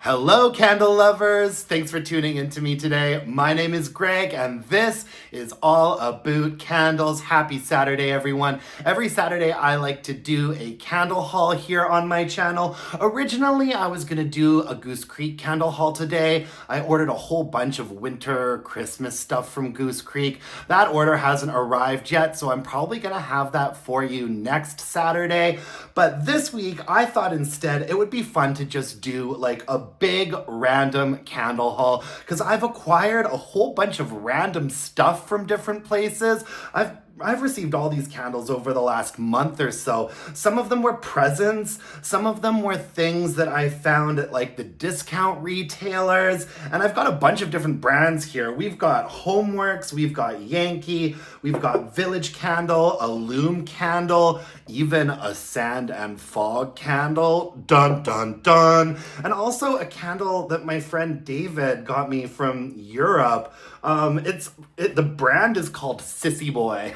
Hello, candle lovers! Thanks for tuning in to me today. My name is Greg, and this is all about candles. Happy Saturday, everyone. Every Saturday, I like to do a candle haul here on my channel. Originally, I was gonna do a Goose Creek candle haul today. I ordered a whole bunch of winter Christmas stuff from Goose Creek. That order hasn't arrived yet, so I'm probably gonna have that for you next Saturday. But this week, I thought instead it would be fun to just do like a big random candle haul because I've acquired a whole bunch of random stuff from different places. I've received all these candles over the last month or so. Some of them were presents, some of them were things that I found at like the discount retailers, and I've got a bunch of different brands here. We've got Homeworx, we've got Yankee, we've got Village Candle, Illume candle, even a Sand and Fog candle, dun dun dun, and also a candle that my friend David got me from Europe. The brand is called Sissy Boy.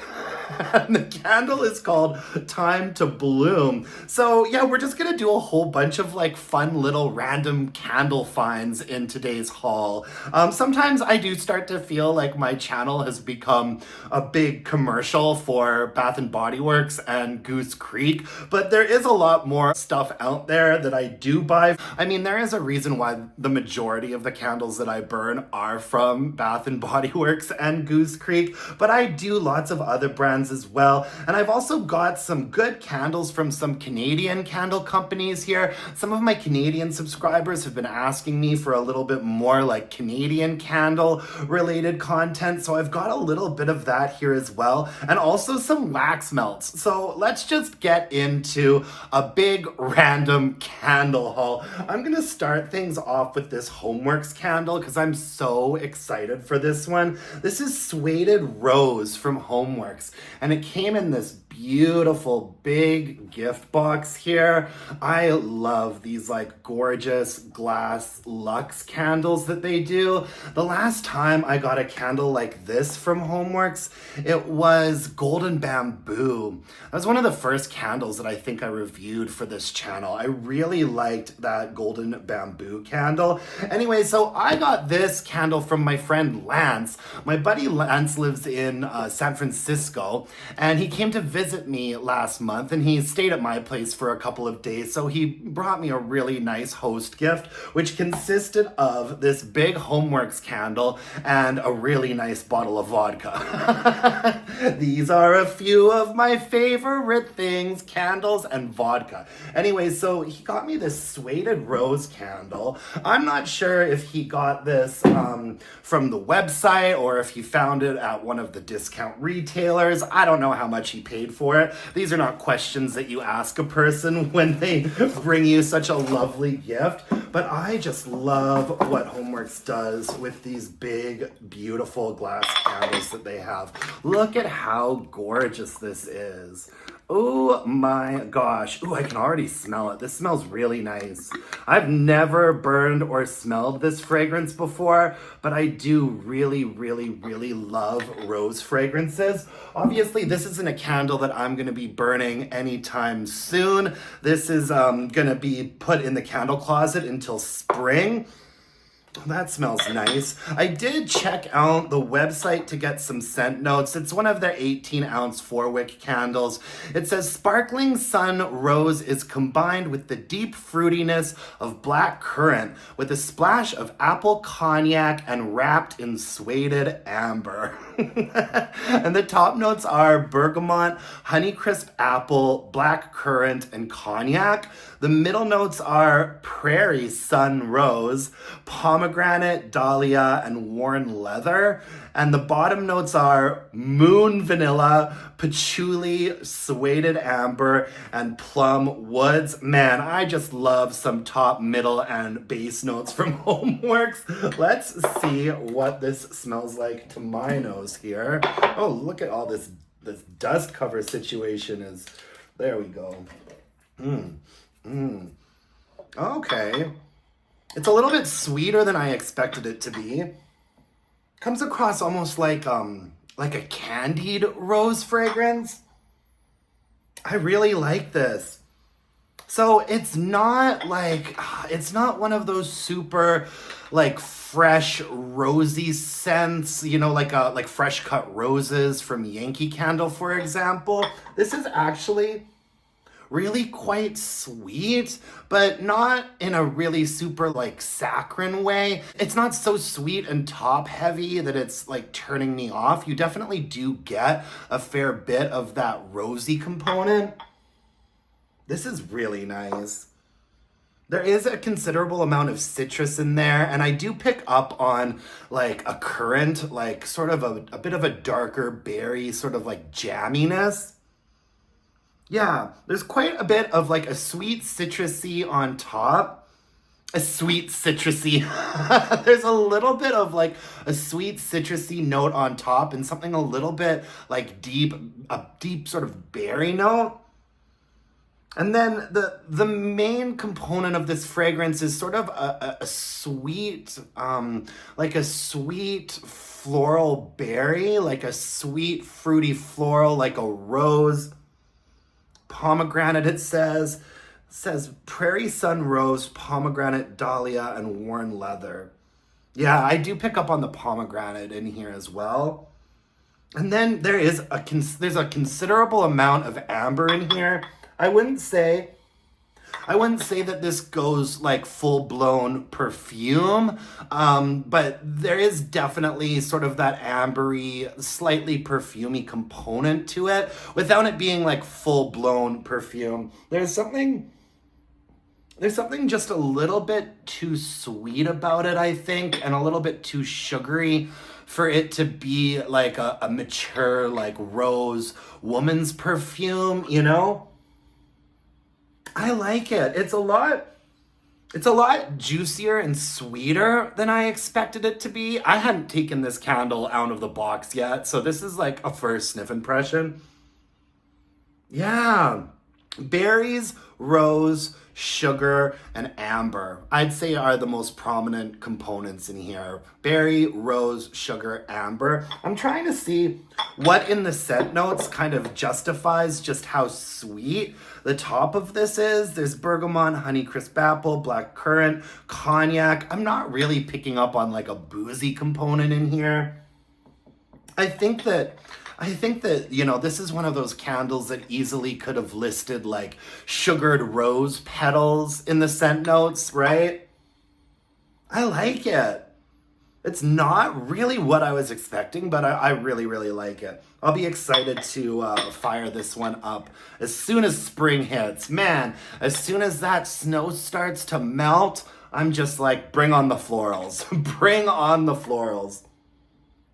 And the candle is called Time to Bloom. So yeah, we're just gonna do a whole bunch of like fun little random candle finds in today's haul. Sometimes I do start to feel like my channel has become a big commercial for Bath and Body Works and Goose Creek, but there is a lot more stuff out there that I do buy. I mean, there is a reason why the majority of the candles that I burn are from Bath and Body Works and Goose Creek, but I do lots of other brands as well. And I've also got some good candles from some Canadian candle companies here. Some of my Canadian subscribers have been asking me for a little bit more like Canadian candle related content. So I've got a little bit of that here as well. And also some wax melts. So let's just get into a big random candle haul. I'm gonna start things off with this Homeworx candle because I'm so excited for this one. This is Sueded Rose from Homeworx, and it came in this beautiful big gift box here. I love these like gorgeous glass luxe candles that they do. The last time I got a candle like this from Homeworx, it was Golden Bamboo. That was one of the first candles that I think I reviewed for this channel. I really liked that Golden Bamboo candle. Anyway, so I got this candle from my friend Lance. My buddy Lance lives in San Francisco, and he came to visit me last month, and he stayed at my place for a couple of days, so he brought me a really nice host gift, which consisted of this big Homeworx candle and a really nice bottle of vodka. These are a few of my favorite things, candles and vodka. Anyway, so he got me this Sueded Rose candle. I'm not sure if he got this from the website or if he found it at one of the discount retailers. I don't know how much he paid for it. These are not questions that you ask a person when they bring you such a lovely gift, but I just love what Homeworx does with these big, beautiful glass candles that they have. Look at how gorgeous this is. Oh my gosh. Ooh, I can already smell it. This smells really nice. I've never burned or smelled this fragrance before, but I do really, really, really love rose fragrances. Obviously, this isn't a candle that I'm gonna be burning anytime soon. This is gonna be put in the candle closet until spring. That smells nice. I did check out the website to get some scent notes. It's one of their 18-ounce 4-wick candles. It says, sparkling sun rose is combined with the deep fruitiness of black currant with a splash of apple cognac and wrapped in sueded amber. And the top notes are bergamot, honeycrisp apple, black currant, and cognac. The middle notes are prairie sun rose, pomegranate, dahlia, and worn leather. And the bottom notes are moon vanilla, patchouli, sueded amber, and plum woods. Man, I just love some top, middle, and base notes from Homeworx. Let's see what this smells like to my nose here. Oh, look at all this dust cover situation is. There we go. Okay. It's a little bit sweeter than I expected it to be. Comes across almost like a candied rose fragrance. I really like this. So it's not one of those super like fresh rosy scents, like fresh cut roses from Yankee Candle, for example. This is actually really quite sweet, but not in a really super like saccharine way. It's not so sweet and top heavy that it's like turning me off. You definitely do get a fair bit of that rosy component. This is really nice. There is a considerable amount of citrus in there, and I do pick up on like a currant, like sort of a bit of a darker berry, sort of like jamminess. Yeah, there's quite a bit of like a sweet citrusy on top. A sweet citrusy. There's a little bit of like a sweet citrusy note on top and something a little bit like a deep sort of berry note. And then the main component of this fragrance is sort of a sweet, like a sweet floral berry, like a sweet fruity floral, like a rose. Pomegranate, it says prairie sun rose, pomegranate, dahlia, and worn leather. Yeah, I do pick up on the pomegranate in here as well. And then there's a considerable amount of amber in here. I wouldn't say that this goes like full-blown perfume, but there is definitely sort of that ambery, slightly perfumey component to it without it being like full-blown perfume. There's something just a little bit too sweet about it, I think, and a little bit too sugary for it to be like a mature, like rose woman's perfume, you know? I like it. It's a lot juicier and sweeter than I expected it to be. I hadn't taken this candle out of the box yet, so this is like a first sniff impression. Yeah. Berries, rose, sugar, and amber, I'd say are the most prominent components in here. Berry, rose, sugar, amber. I'm trying to see what in the scent notes kind of justifies just how sweet the top of this is. There's bergamot, honeycrisp apple, black currant, cognac. I'm not really picking up on like a boozy component in here. I think that, this is one of those candles that easily could have listed like sugared rose petals in the scent notes, right? I like it. It's not really what I was expecting, but I really, really like it. I'll be excited to fire this one up as soon as spring hits. Man, as soon as that snow starts to melt, I'm just like, bring on the florals. Bring on the florals.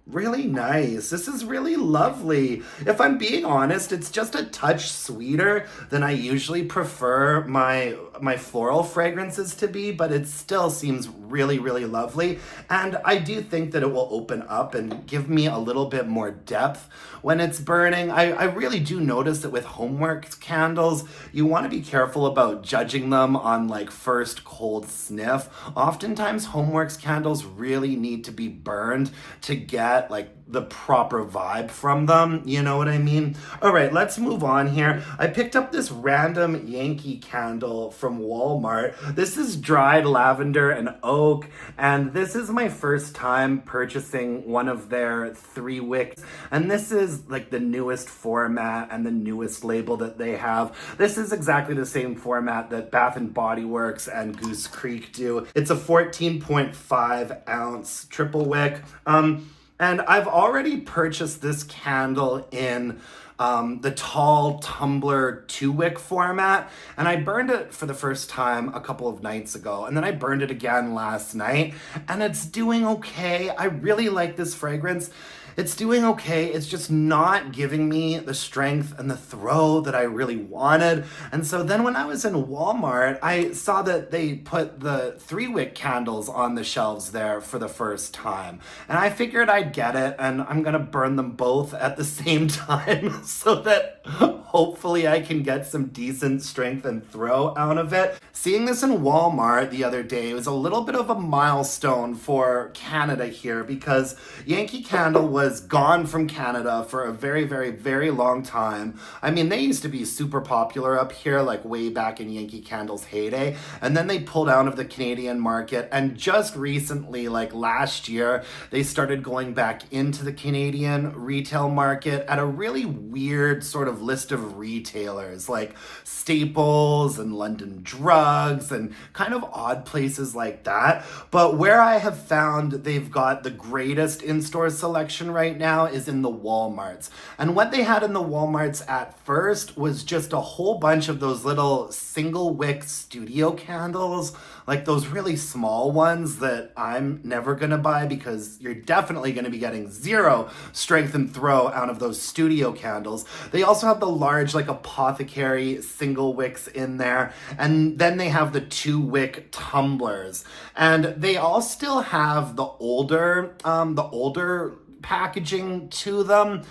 Really nice. This is really lovely. If I'm being honest, it's just a touch sweeter than I usually prefer my floral fragrances to be, but it still seems really, really lovely. And I do think that it will open up and give me a little bit more depth when it's burning. I really do notice that with Homeworx candles, you want to be careful about judging them on like first cold sniff. Oftentimes Homeworx candles really need to be burned to get like the proper vibe from them, you know what I mean? All right, let's move on here. I picked up this random Yankee candle from Walmart. This is dried lavender and oak, and this is my first time purchasing one of their 3 wicks, and this is like the newest format and the newest label that they have. This is exactly the same format that Bath and Body Works and Goose Creek do. It's a 14.5 ounce triple wick. And I've already purchased this candle in the tall tumbler 2-wick format, and I burned it for the first time a couple of nights ago, and then I burned it again last night, and it's doing okay. I really like this fragrance. It's doing okay. It's just not giving me the strength and the throw that I really wanted. And so then when I was in Walmart, I saw that they put the 3-wick candles on the shelves there for the first time. And I figured I'd get it, and I'm gonna burn them both at the same time so that hopefully I can get some decent strength and throw out of it. Seeing this in Walmart the other day was a little bit of a milestone for Canada here because Yankee Candle was gone from Canada for a very, very, very long time. I mean, they used to be super popular up here, like way back in Yankee Candle's heyday, and then they pulled out of the Canadian market, and just recently, like last year, they started going back into the Canadian retail market at a really weird sort of list of retailers, like Staples and London Drugs and kind of odd places like that. But where I have found they've got the greatest in-store selection right now is in the Walmarts. And what they had in the Walmarts at first was just a whole bunch of those little single wick studio candles, like those really small ones that I'm never gonna buy because you're definitely gonna be getting zero strength and throw out of those studio candles. They also have the large, like, apothecary single wicks in there, and then they have the 2-wick tumblers, and they all still have the older packaging to them,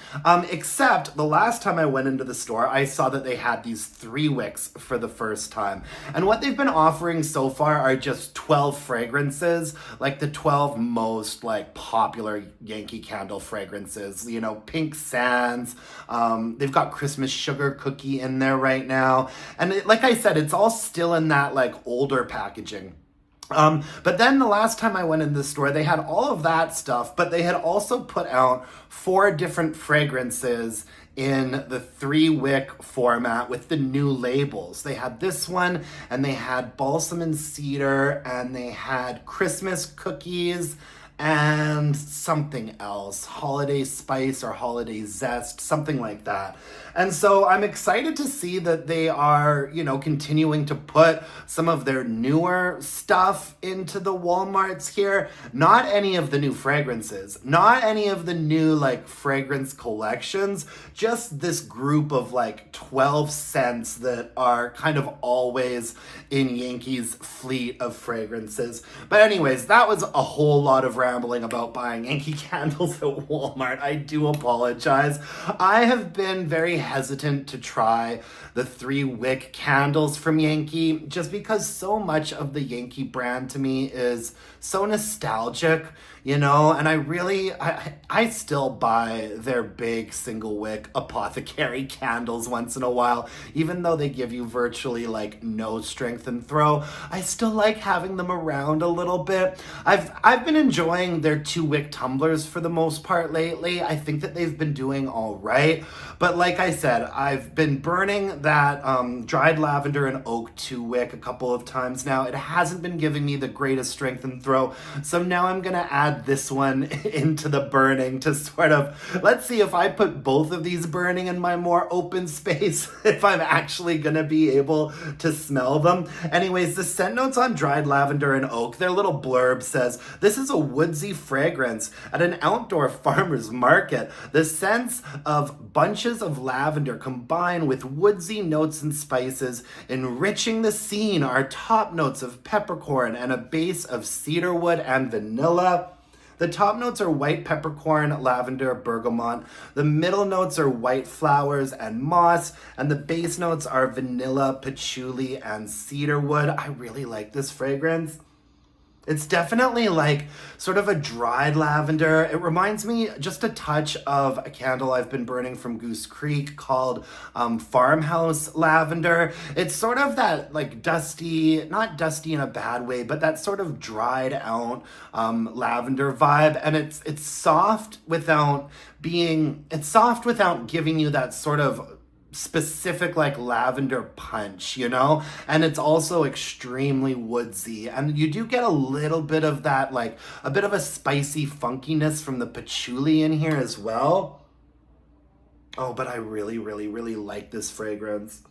except the last time I went into the store, I saw that they had these 3 wicks for the first time. And what they've been offering so far are just 12 fragrances, like the 12 most like popular Yankee Candle fragrances, you know, Pink Sands, they've got Christmas Sugar Cookie in there right now. And like I said, it's all still in that like older packaging. But then the last time I went in the store, they had all of that stuff, but they had also put out 4 different fragrances in the 3-wick format with the new labels. They had this one, and they had Balsam and Cedar, and they had Christmas Cookies, and something else, Holiday Spice or Holiday Zest, something like that. And so I'm excited to see that they are, you know, continuing to put some of their newer stuff into the Walmarts here. Not any of the new fragrances, not any of the new like fragrance collections, just this group of like 12 scents that are kind of always in Yankee's fleet of fragrances. But anyways, that was a whole lot of rambling about buying Yankee candles at Walmart. I do apologize. I have been very hesitant to try the 3-wick candles from Yankee just because so much of the Yankee brand to me is so nostalgic, you know, and I still buy their big single wick apothecary candles once in a while, even though they give you virtually like no strength and throw. I still like having them around a little bit. I've been enjoying their 2-wick tumblers for the most part lately. I think that they've been doing all right, but like I said, I've been burning that dried lavender and oak 2-wick a couple of times now. It hasn't been giving me the greatest strength and throw, so now I'm gonna add this one into the burning to sort of, let's see if I put both of these burning in my more open space, if I'm actually gonna be able to smell them. Anyways, the scent notes on dried lavender and oak, their little blurb says, "This is a woodsy fragrance at an outdoor farmer's market. The scents of bunches of lavender combine with woodsy notes and spices, enriching the scene are top notes of peppercorn and a base of cedarwood and vanilla. The top notes are white peppercorn, lavender, bergamot. The middle notes are white flowers and moss, and the base notes are vanilla, patchouli, and cedarwood." I really like this fragrance. It's definitely like sort of a dried lavender. It reminds me just a touch of a candle I've been burning from Goose Creek called Farmhouse Lavender. It's sort of that like dusty, not dusty in a bad way, but that sort of dried out lavender vibe. And it's soft without giving you that sort of specific like lavender punch, you know, and it's also extremely woodsy, and you do get a little bit of that, like a bit of a spicy funkiness from the patchouli in here as well. Oh, but I really, really, really like this fragrance.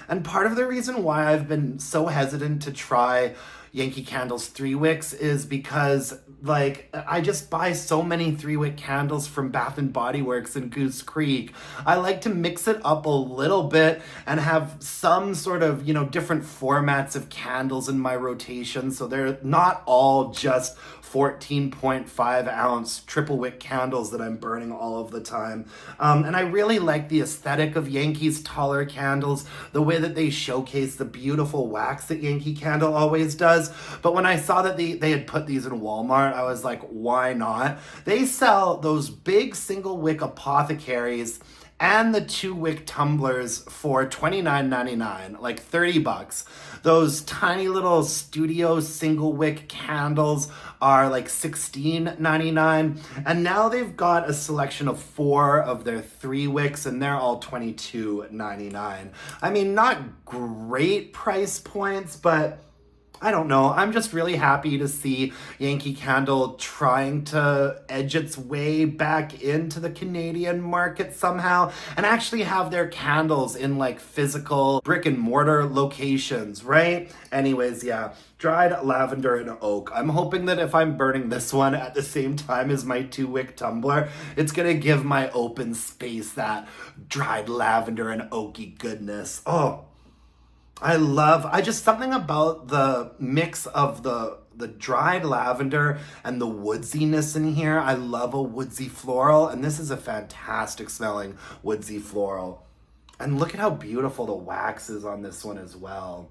And part of the reason why I've been so hesitant to try Yankee Candles 3-wicks is because like I just buy so many 3-wick candles from Bath and Body Works and Goose Creek. I like to mix it up a little bit and have some sort of, different formats of candles in my rotation, so they're not all just 14.5 ounce triple wick candles that I'm burning all of the time. And I really like the aesthetic of Yankee's taller candles, the way that they showcase the beautiful wax that Yankee Candle always does. But when I saw that they had put these in Walmart, I was like, why not? They sell those big single wick apothecaries and the 2-wick tumblers for $29.99, like $30. Those tiny little studio single wick candles are like $16.99, and now they've got a selection of 4 of their 3-wicks, and they're all $22.99. I mean, not great price points, but I don't know. I'm just really happy to see Yankee Candle trying to edge its way back into the Canadian market somehow and actually have their candles in like physical brick and mortar locations, right? Anyways, yeah, dried lavender and oak. I'm hoping that if I'm burning this one at the same time as my 2-wick tumbler, it's gonna give my open space that dried lavender and oaky goodness. Oh, I just something about the mix of the dried lavender and the woodsiness in here. I love a woodsy floral, and this is a fantastic smelling woodsy floral. And look at how beautiful the wax is on this one as well.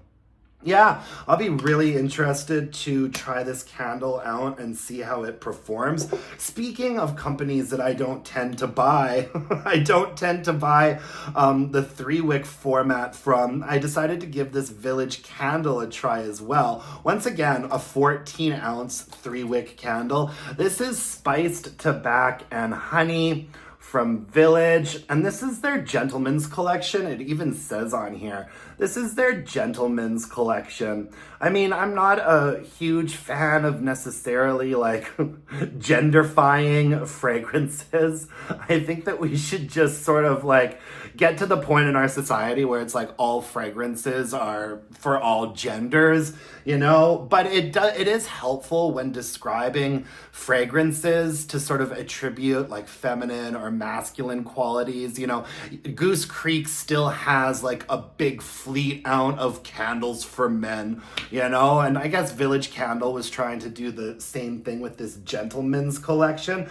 Yeah, I'll be really interested to try this candle out and see how it performs. Speaking of companies that I don't tend to buy, I don't tend to buy the 3-wick format from. I decided to give this Village candle a try as well. Once again, a 14-ounce 3-wick candle. This is spiced tabac and honey from Village, and this is their gentleman's collection. It even says on here, this is their gentleman's collection. I mean, I'm not a huge fan of necessarily like genderfying fragrances. I think that we should just sort of like get to the point in our society where it's like all fragrances are for all genders, but it is helpful when describing fragrances to sort of attribute like feminine or masculine qualities. Goose Creek still has like a big fleet out of candles for men, and I guess Village Candle was trying to do the same thing with this gentleman's collection.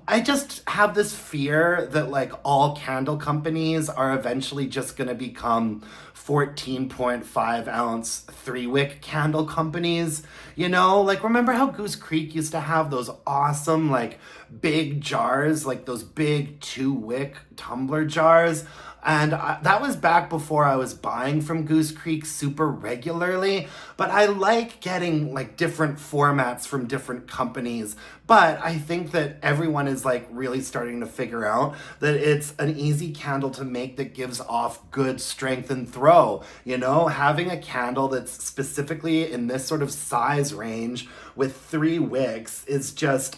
I just have this fear that like all candle companies are eventually just going to become 14.5 ounce 3-wick candle companies. Like remember how Goose Creek used to have those awesome like big jars, like those big 2-wick tumbler jars? And that was back before I was buying from Goose Creek super regularly. But I like getting like different formats from different companies. But I think that everyone is like really starting to figure out that it's an easy candle to make that gives off good strength and throw. Having a candle that's specifically in this sort of size range with 3 wicks is just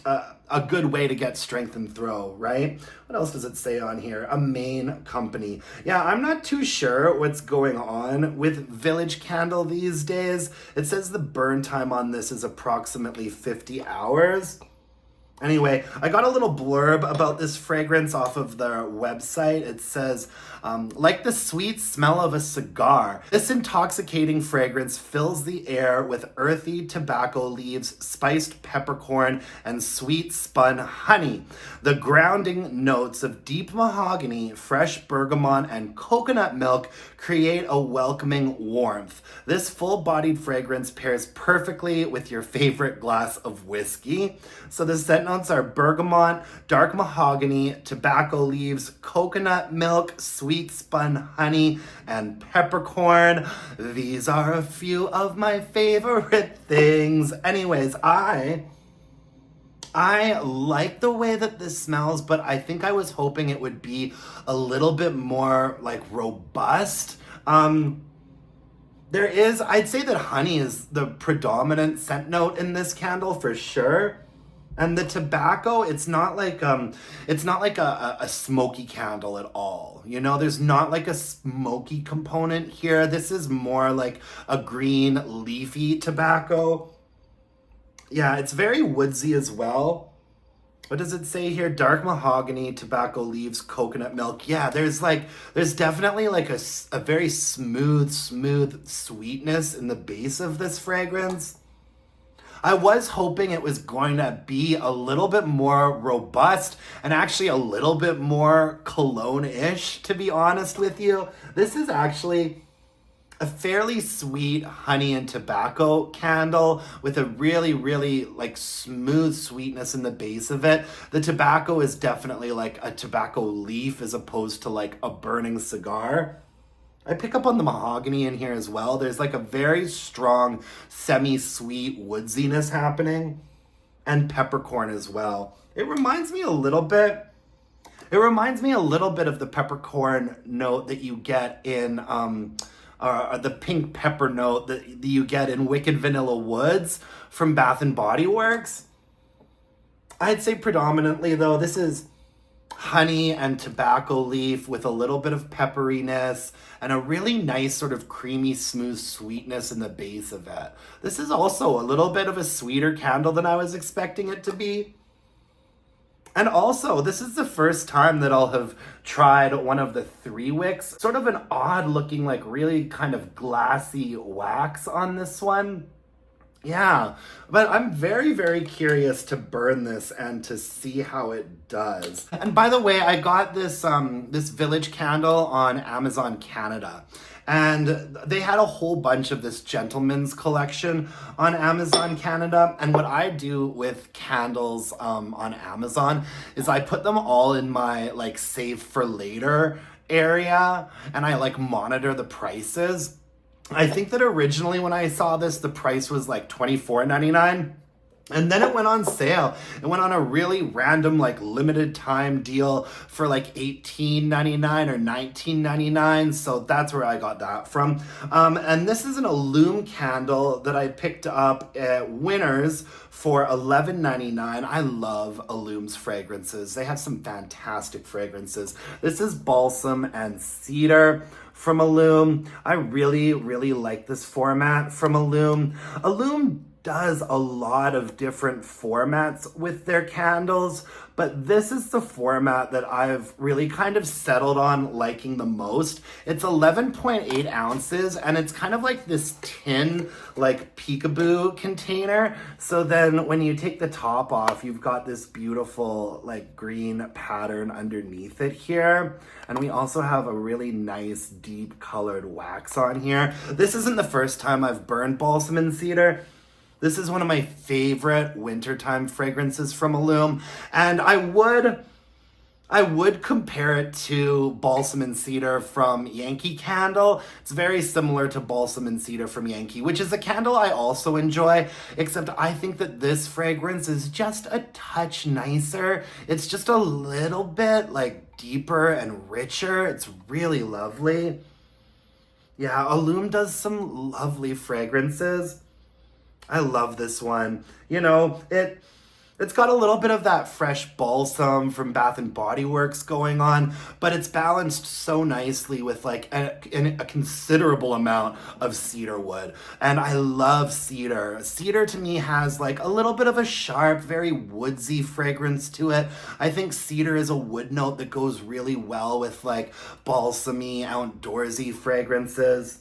a good way to get strength and throw, right? What else does it say on here? A main company. Yeah, I'm not too sure what's going on with Village Candle these days. It says the burn time on this is approximately 50 hours. Anyway, I got a little blurb about this fragrance off of their website. It says, like the sweet smell of a cigar, this intoxicating fragrance fills the air with earthy tobacco leaves, spiced peppercorn, and sweet spun honey. The grounding notes of deep mahogany, fresh bergamot, and coconut milk create a welcoming warmth. This full-bodied fragrance pairs perfectly with your favorite glass of whiskey. So the scent notes are bergamot, dark mahogany, tobacco leaves, coconut milk, sweet spun honey, and peppercorn. These are a few of my favorite things. Anyways, I like the way that this smells, but I think I was hoping it would be a little bit more like robust. I'd say that honey is the predominant scent note in this candle for sure. And the tobacco, it's not like a smoky candle at all. You know, there's not like a smoky component here. This is more like a green leafy tobacco. Yeah, it's very woodsy as well. What does it say here? Dark mahogany, tobacco leaves, coconut milk. Yeah, there's definitely like a very smooth sweetness in the base of this fragrance. I was hoping it was going to be a little bit more robust and actually a little bit more cologne-ish, to be honest with you. This is actually a fairly sweet honey and tobacco candle with a really like smooth sweetness in the base of it. The tobacco is definitely like a tobacco leaf as opposed to like a burning cigar. I pick up on the mahogany in here as well. There's like a very strong semi-sweet woodsiness happening, and peppercorn as well. It reminds me a little bit of the peppercorn note that you get in the pink pepper note that you get in Wicked Vanilla Woods from Bath and Body Works. I'd say predominantly though, this is honey and tobacco leaf with a little bit of pepperiness and a really nice sort of creamy, smooth sweetness in the base of it. This is also a little bit of a sweeter candle than I was expecting it to be. And also, this is the first time that I'll have tried one of the 3 wicks. Sort of an odd looking, like really kind of glassy wax on this one. Yeah, but I'm very curious to burn this and to see how it does. And by the way, I got this this Village candle on Amazon Canada. And they had a whole bunch of this gentleman's collection on Amazon Canada. And what I do with candles on Amazon is I put them all in my like save for later area, and I like monitor the prices. I think that originally when I saw this, the price was like $24.99. And then it went on sale. It went on a really random, like limited time deal for like $18.99 or $19.99. So that's where I got that from. And this is an Illume candle that I picked up at Winners for $11.99. I love Illume's fragrances. They have some fantastic fragrances. This is Balsam and Cedar from Illume. I really like this format from Illume. Illume does a lot of different formats with their candles, but this is the format that I've really kind of settled on liking the most. It's 11.8 ounces, and it's kind of like this tin, like peekaboo container. So then when you take the top off, you've got this beautiful like green pattern underneath it here. And we also have a really nice deep colored wax on here. This isn't the first time I've burned Balsam and Cedar. This is one of my favorite wintertime fragrances from Illume, and I would compare it to Balsam and Cedar from Yankee Candle. It's very similar to Balsam and Cedar from Yankee, which is a candle I also enjoy, except I think that this fragrance is just a touch nicer. It's just a little bit like deeper and richer. It's really lovely. Yeah, Illume does some lovely fragrances. I love this one. You know, it's got a little bit of that fresh balsam from Bath and Body Works going on, but it's balanced so nicely with like a considerable amount of cedar wood. And I love cedar. Cedar to me has like a little bit of a sharp, very woodsy fragrance to it. I think cedar is a wood note that goes really well with like balsamy, outdoorsy fragrances.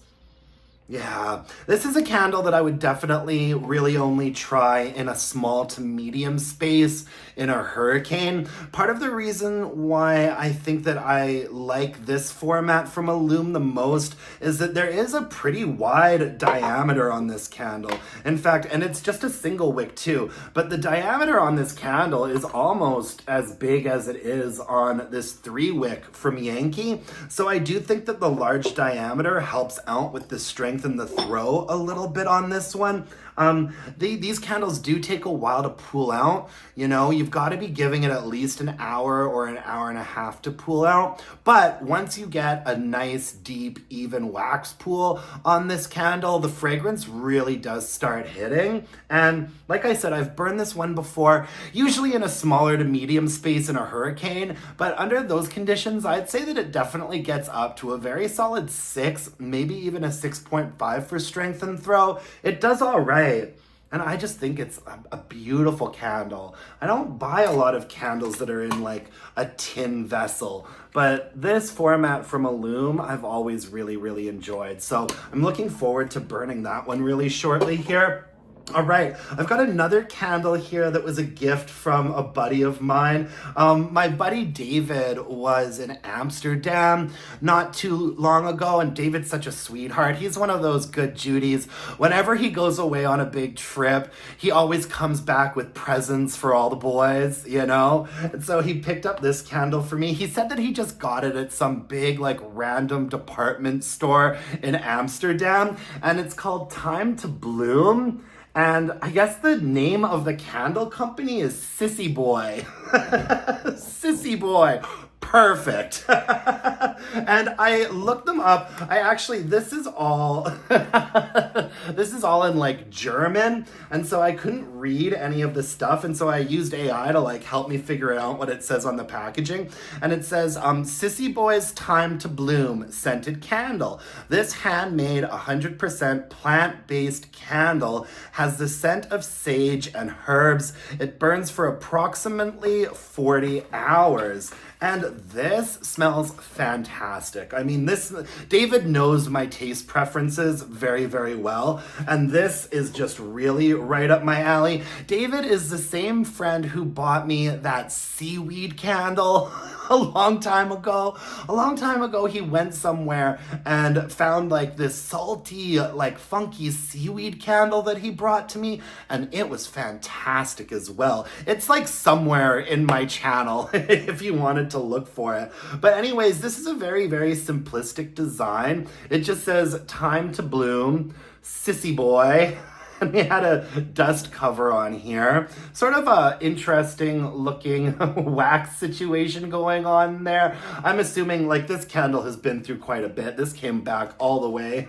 Yeah, this is a candle that I would definitely really only try in a small to medium space in a hurricane. Part of the reason why I think that I like this format from Illume the most is that there is a pretty wide diameter on this candle. In fact, and it's just a single wick too, but the diameter on this candle is almost as big as it is on this 3 wick from Yankee. So I do think that the large diameter helps out with the strength and the throw a little bit on this one. These candles do take a while to pool out. You know, you've got to be giving it at least an hour or an hour and a half to pool out. But once you get a nice, deep, even wax pool on this candle, the fragrance really does start hitting. And like I said, I've burned this one before, usually in a smaller to medium space in a hurricane. But under those conditions, I'd say that it definitely gets up to a very solid 6, maybe even a 6.5 for strength and throw. It does all right. And I just think it's a beautiful candle. I don't buy a lot of candles that are in like a tin vessel, but this format from Illume I've always really, really enjoyed. So I'm looking forward to burning that one really shortly here. All right, I've got another candle here that was a gift from a buddy of mine. My buddy David was in Amsterdam not too long ago, and David's such a sweetheart. He's one of those good Judies. Whenever he goes away on a big trip, he always comes back with presents for all the boys, you know? And so he picked up this candle for me. He said that he just got it at some big, like, random department store in Amsterdam, and it's called Time to Bloom. And I guess the name of the candle company is Sissy Boy. Sissy Boy. Perfect. And I looked them up. This is all this is all in like German, and so I couldn't read any of the stuff, and so I used AI to like help me figure out what it says on the packaging. And it says Sissy Boy's Time to Bloom scented candle. This handmade 100% plant-based candle has the scent of sage and herbs. It burns for approximately 40 hours. And this smells fantastic. I mean, David knows my taste preferences very, very well. And this is just really right up my alley. David is the same friend who bought me that seaweed candle a long time ago. A long time ago, he went somewhere and found like this salty, like funky seaweed candle that he brought to me. And it was fantastic as well. It's like somewhere in my channel if you wanted to look for it. But anyways, this is a very, very simplistic design. It just says Time to Bloom, Sissy Boy. And we had a dust cover on here. Sort of a interesting looking wax situation going on there. I'm assuming like this candle has been through quite a bit. This came back all the way.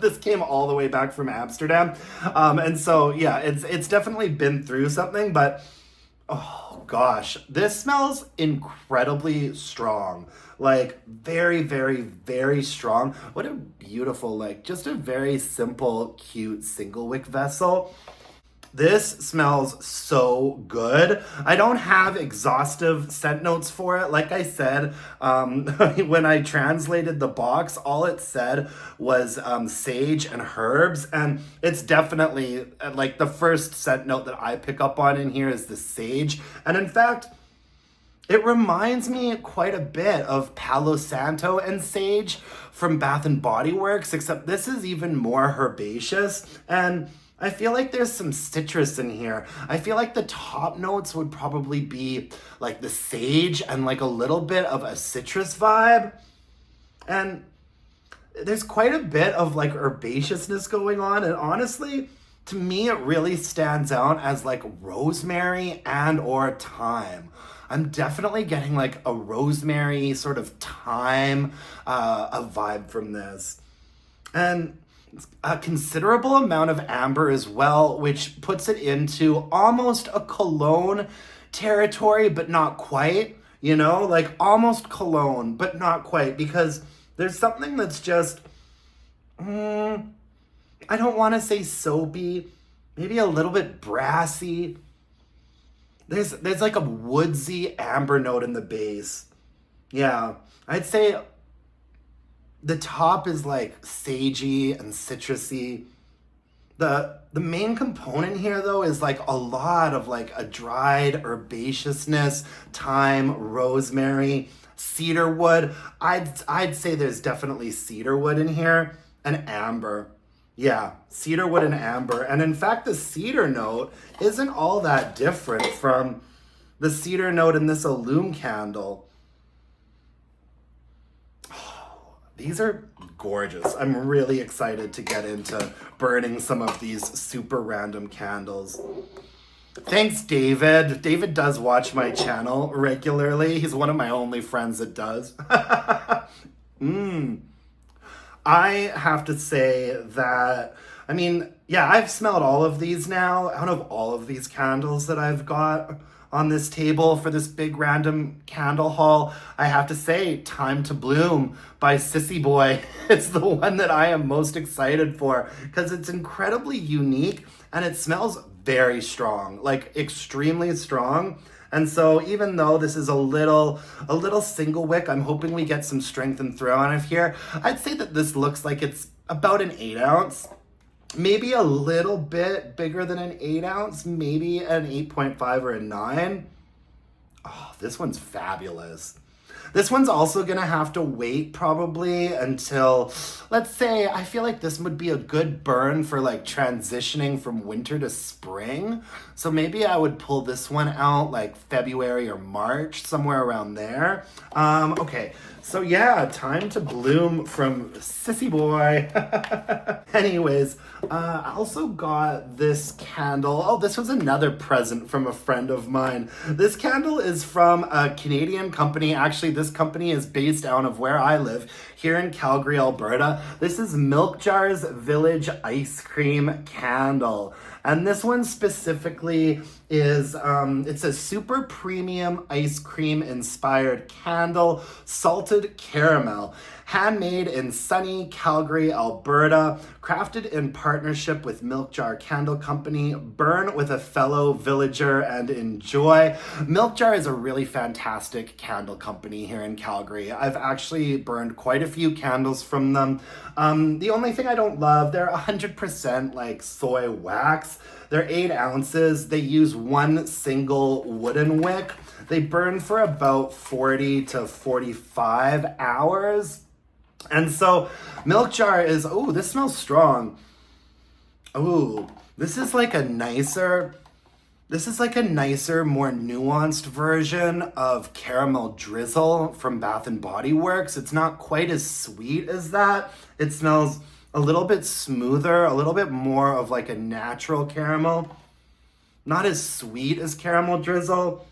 This came all the way back from Amsterdam. And so yeah, it's definitely been through something, but oh gosh, this smells incredibly strong. Like very, very, very strong. What a beautiful, like just a very simple, cute single wick vessel. This smells so good. I don't have exhaustive scent notes for it. Like I said, when I translated the box, all it said was sage and herbs. And it's definitely like the first scent note that I pick up on in here is the sage. And in fact, it reminds me quite a bit of Palo Santo and sage from Bath & Body Works, except this is even more herbaceous. And I feel like there's some citrus in here. I feel like the top notes would probably be like the sage and like a little bit of a citrus vibe. And there's quite a bit of like herbaceousness going on. And honestly, to me, it really stands out as like rosemary and or thyme. I'm definitely getting like a rosemary sort of thyme a vibe from this. And a considerable amount of amber as well, which puts it into almost a cologne territory, but not quite, you know, like almost cologne, but not quite, because there's something that's just, I don't want to say soapy, maybe a little bit brassy. There's like a woodsy amber note in the base. Yeah, I'd say the top is like sagey and citrusy. The main component here though is like a lot of like a dried herbaceousness, thyme, rosemary, cedar wood. I'd say there's definitely cedar wood in here, and amber. Yeah, cedar wood and amber. And in fact, the cedar note isn't all that different from the cedar note in this Illume candle. These are gorgeous. I'm really excited to get into burning some of these super random candles. Thanks, David. David does watch my channel regularly. He's one of my only friends that does. I have to say that, I mean, yeah, I've smelled all of these now. Out of all of these candles that I've got on this table for this big random candle haul, I have to say Time to Bloom by Sissy Boy. It's the one that I am most excited for because it's incredibly unique and it smells very strong, like extremely strong. And so even though this is a little single wick, I'm hoping we get some strength and throw on it here. I'd say that this looks like it's about an 8 ounce. Maybe a little bit bigger than an 8 ounce, maybe an 8.5 or a 9. Oh, this one's fabulous. This one's also gonna have to wait probably until, let's say, I feel like this would be a good burn for like transitioning from winter to spring. So maybe I would pull this one out like February or March, somewhere around there. Okay, so yeah, Time to Bloom from Sissy Boy. Anyways, I also got this candle. Oh, this was another present from a friend of mine. This candle is from a Canadian company. Actually, this company is based out of where I live, here in Calgary, Alberta. This is Milk Jar's Village Ice Cream Candle. And this one specifically is, it's a super premium ice cream inspired candle, salted caramel, handmade in sunny Calgary, Alberta, crafted in partnership with Milk Jar Candle Company. Burn with a fellow villager and enjoy. Milk Jar is a really fantastic candle company here in Calgary. I've actually burned quite a few candles from them. The only thing I don't love, they're 100% like soy wax. They're 8 ounces. They use one single wooden wick. They burn for about 40 to 45 hours. And so Milk Jar is, oh, this smells strong. Oh, this is like a nicer, more nuanced version of Caramel Drizzle from Bath and Body Works. It's not quite as sweet as that. It smells a little bit smoother, a little bit more of like a natural caramel. Not as sweet as Caramel Drizzle.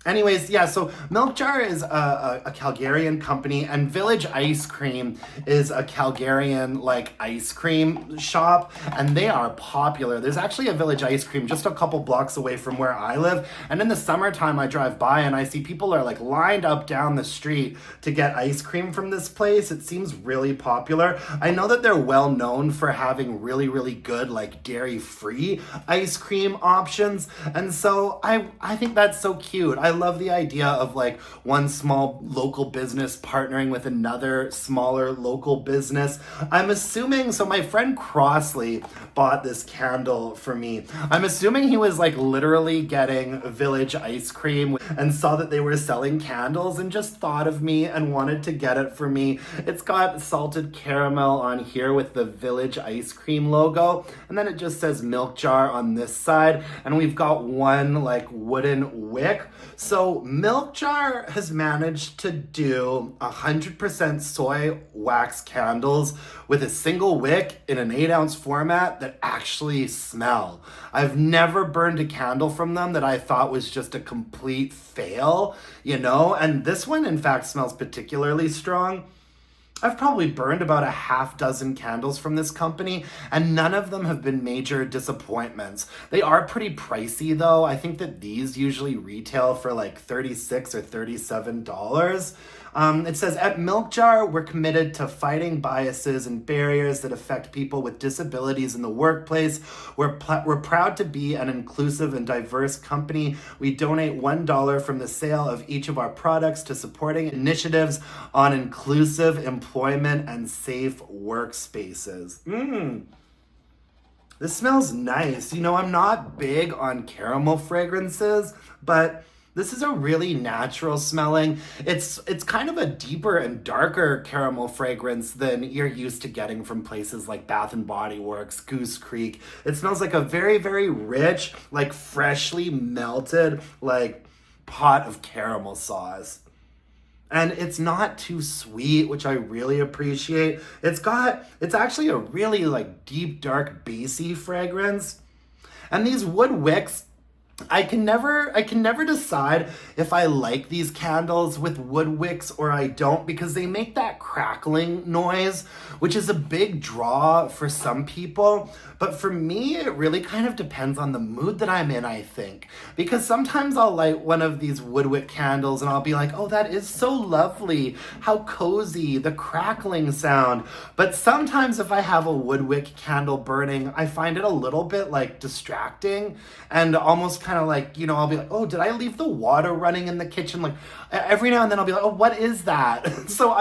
Anyways, yeah, so Milk Jar is a Calgarian company, and Village Ice Cream is a Calgarian, like, ice cream shop, and they are popular. There's actually a Village Ice Cream just a couple blocks away from where I live, and in the summertime I drive by and I see people are, like, lined up down the street to get ice cream from this place. It seems really popular. I know that they're well known for having really, really good, like, dairy-free ice cream options, and so I think that's so cute. I love the idea of like one small local business partnering with another smaller local business. I'm assuming, so my friend Crossley bought this candle for me. I'm assuming he was like literally getting Village Ice Cream and saw that they were selling candles and just thought of me and wanted to get it for me. It's got salted caramel on here with the Village Ice Cream logo, and then it just says Milk Jar on this side, and we've got one like wooden wick. So Milk Jar has managed to do 100% soy wax candles with a single wick in an 8 ounce format that actually smell. I've never burned a candle from them that I thought was just a complete fail, you know? And this one, in fact, smells particularly strong. I've probably burned about a half dozen candles from this company, and none of them have been major disappointments. They are pretty pricey though. I think that these usually retail for like $36 or $37. It says, at Milk Jar, we're committed to fighting biases and barriers that affect people with disabilities in the workplace. We're proud to be an inclusive and diverse company. We donate $1 from the sale of each of our products to supporting initiatives on inclusive employment and safe workspaces. This smells nice. You know, I'm not big on caramel fragrances, but this is a really natural smelling. It's kind of a deeper and darker caramel fragrance than you're used to getting from places like Bath and Body Works, Goose Creek. It smells like a very, very rich, like freshly melted, like pot of caramel sauce. And it's not too sweet, which I really appreciate. It's actually a really like deep, dark, bassy fragrance. And these wood wicks, I can never decide if I like these candles with wood wicks or I don't, because they make that crackling noise, which is a big draw for some people. But for me, it really kind of depends on the mood that I'm in, I think. Because sometimes I'll light one of these wood wick candles and I'll be like, oh, that is so lovely. How cozy, the crackling sound. But sometimes if I have a wood wick candle burning, I find it a little bit like distracting and almost kind of like, I'll be like, oh, did I leave the water running in the kitchen? Like every now and then I'll be like, oh, what is that? So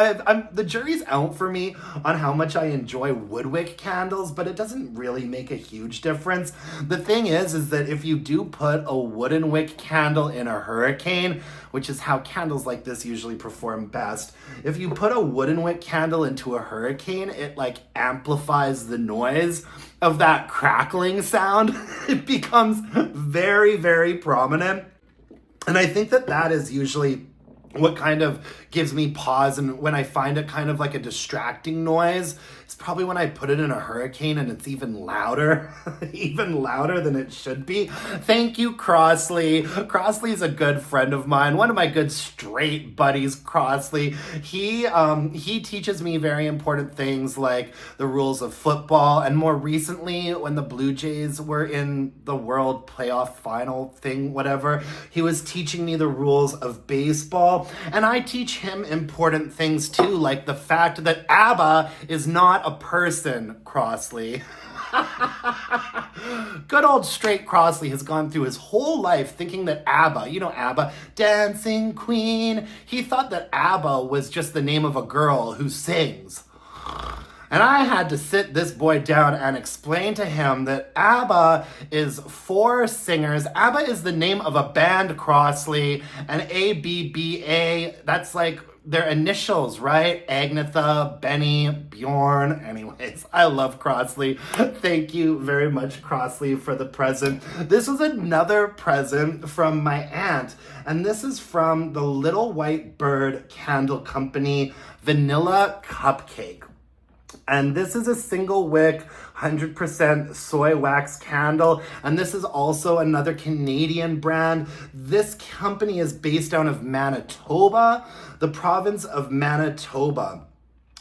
the jury's out for me on how much I enjoy wood wick candles, but it doesn't really make a huge difference. The thing is that if you do put a wooden wick candle in a hurricane, which is how candles like this usually perform best, if you put a wooden wick candle into a hurricane, it like amplifies the noise of that crackling sound. It becomes very, very prominent. And I think that is usually what kind of gives me pause, and when I find it kind of like a distracting noise, it's probably when I put it in a hurricane and it's even louder, even louder than it should be. Thank you, Crossley. Crossley's a good friend of mine, one of my good straight buddies, Crossley. He teaches me very important things like the rules of football, and more recently, when the Blue Jays were in the World Playoff Final thing, whatever, he was teaching me the rules of baseball, and I teach him important things too, like the fact that ABBA is not a person, Crossley. Good old straight Crossley has gone through his whole life thinking that ABBA, ABBA, Dancing Queen, he thought that ABBA was just the name of a girl who sings. And I had to sit this boy down and explain to him that ABBA is 4 singers. ABBA is the name of a band, Crossley, and ABBA, that's like their initials, right? Agnetha, Benny, Bjorn. Anyways, I love Crossley. Thank you very much, Crossley, for the present. This was another present from my aunt, and this is from the Little White Bird Candle Company Vanilla Cupcake. And this is a single wick, 100% soy wax candle. And this is also another Canadian brand. This company is based out of Manitoba, the province of Manitoba.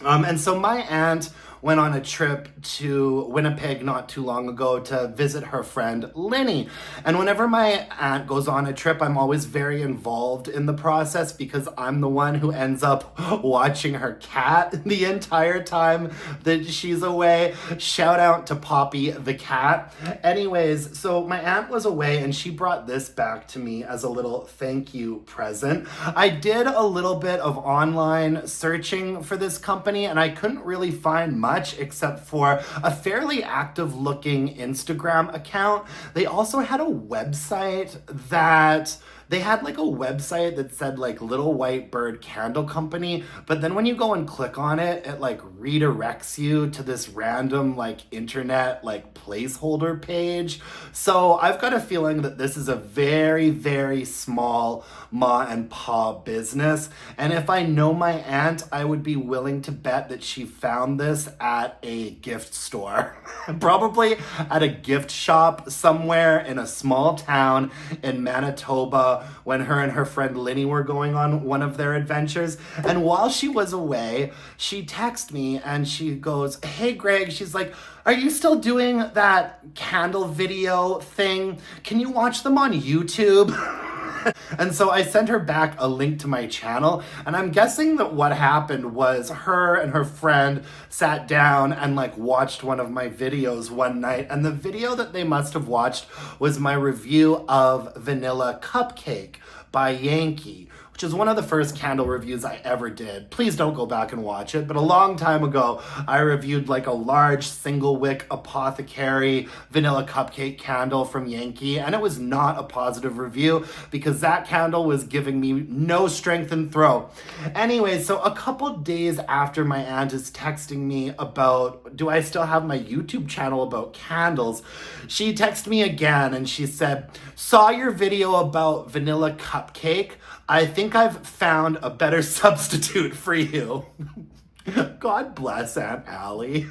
And so my aunt went on a trip to Winnipeg not too long ago to visit her friend Linny. And whenever my aunt goes on a trip, I'm always very involved in the process because I'm the one who ends up watching her cat the entire time that she's away. Shout out to Poppy the cat. Anyways, so my aunt was away and she brought this back to me as a little thank you present. I did a little bit of online searching for this company and I couldn't really find much except for a fairly active looking Instagram account. They also had a website that said like Little White Bird Candle Company, but then when you go and click on it, it like redirects you to this random like internet like placeholder page. So I've got a feeling that this is a very, very small ma and pa business. And if I know my aunt, I would be willing to bet that she found this at a gift store. Probably at a gift shop somewhere in a small town in Manitoba when her and her friend Linny were going on one of their adventures. And while she was away, she texted me and she goes, hey Greg, she's like, are you still doing that candle video thing? Can you watch them on YouTube? And so I sent her back a link to my channel, and I'm guessing that what happened was her and her friend sat down and like watched one of my videos one night, and the video that they must have watched was my review of Vanilla Cupcake by Yankee, which is one of the first candle reviews I ever did. Please don't go back and watch it, but a long time ago, I reviewed like a large single wick apothecary vanilla cupcake candle from Yankee, and it was not a positive review because that candle was giving me no strength in throw. Anyway, so a couple days after my aunt is texting me about, do I still have my YouTube channel about candles, she texted me again and she said, saw your video about vanilla cupcake. I think think I've found a better substitute for you. God bless Aunt Allie.